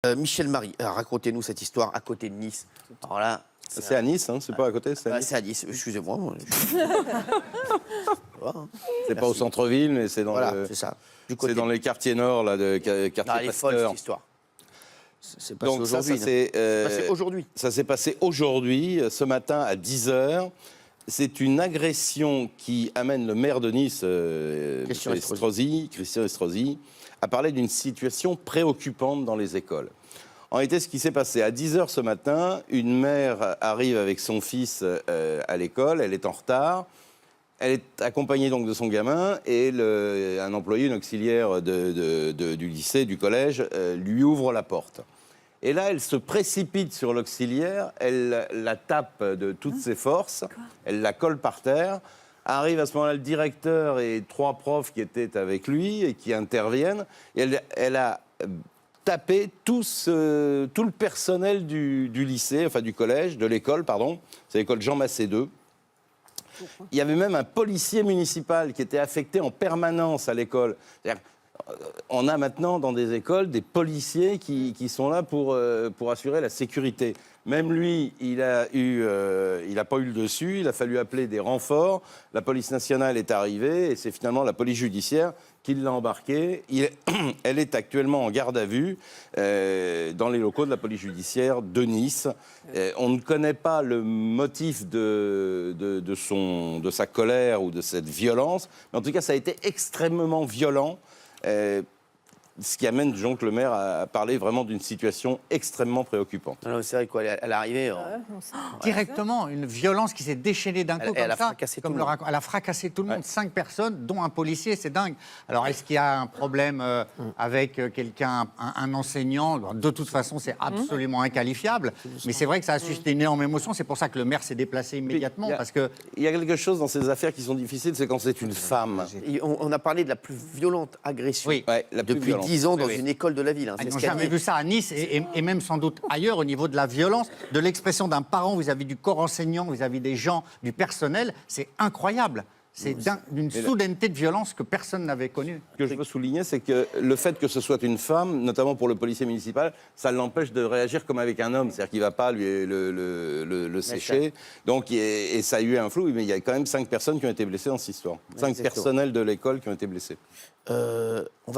Michel Marie, racontez-nous cette histoire à côté de Nice. Alors là, c'est à Nice, hein, c'est pas à côté, c'est à Nice. c'est à Nice, excusez-moi. C'est pas au centre-ville, mais c'est dans, Voilà, c'est ça. c'est dans les quartiers nord, là, de quartier Elle est folle, Pasteur. cette histoire. C'est passé Donc aujourd'hui. ça c'est passé aujourd'hui. Ça s'est passé aujourd'hui, ce matin à 10h. C'est une agression qui amène le maire de Nice, Christian Estrosi, à parler d'une situation préoccupante dans les écoles. En réalité, ce qui s'est passé, à 10h ce matin, une mère arrive avec son fils à l'école, elle est en retard. Elle est accompagnée donc de son gamin et un employé, une auxiliaire du lycée, du collège, lui ouvre la porte. Et là, elle se précipite sur l'auxiliaire, elle la tape de toutes ses forces, elle la colle par terre. Arrive à ce moment-là le directeur et 3 profs qui étaient avec lui et qui interviennent. Et elle a tapé tout le personnel du lycée, enfin du collège, de l'école, pardon. C'est l'école Jean Massé II. Il y avait même un policier municipal qui était affecté en permanence à l'école. On a maintenant dans des écoles des policiers qui sont là pour assurer la sécurité. Même lui, il n'a pas eu le dessus, il a fallu appeler des renforts. La police nationale est arrivée et c'est finalement la police judiciaire qui l'a embarqué. Elle est actuellement en garde à vue dans les locaux de la police judiciaire de Nice. On ne connaît pas le motif de sa colère ou de cette violence, mais en tout cas, ça a été extrêmement violent. Ce qui amène donc le maire à parler vraiment d'une situation extrêmement préoccupante. C'est vrai quoi, elle est arrivée. Directement, une violence qui s'est déchaînée d'un coup Elle comme a ça. fracassé tout le monde. Elle a fracassé tout le monde, 5 personnes, dont un policier, c'est dingue. Alors, est-ce qu'il y a un problème avec quelqu'un, un enseignant? De toute façon, c'est absolument inqualifiable. Mais c'est vrai que ça a suscité une énorme émotion. C'est pour ça que le maire s'est déplacé immédiatement. Il y a quelque chose dans ces affaires qui sont difficiles, c'est quand c'est une femme. On a parlé de la plus violente agression depuis 10 ans dans une école de la ville. Ils n'ont jamais vu ça à Nice et même sans doute ailleurs au niveau de la violence, de l'expression d'un parent vis-à-vis du corps enseignant, vis-à-vis des gens, du personnel. C'est incroyable. C'est d'une soudaineté de violence que personne n'avait connue. Ce que je veux souligner, c'est que le fait que ce soit une femme, notamment pour le policier municipal, ça l'empêche de réagir comme avec un homme. C'est-à-dire qu'il ne va pas le sécher. Donc, et ça a eu un flou, mais il y a quand même 5 personnes qui ont été blessées dans cette histoire. 5 personnels de l'école qui ont été blessés. On va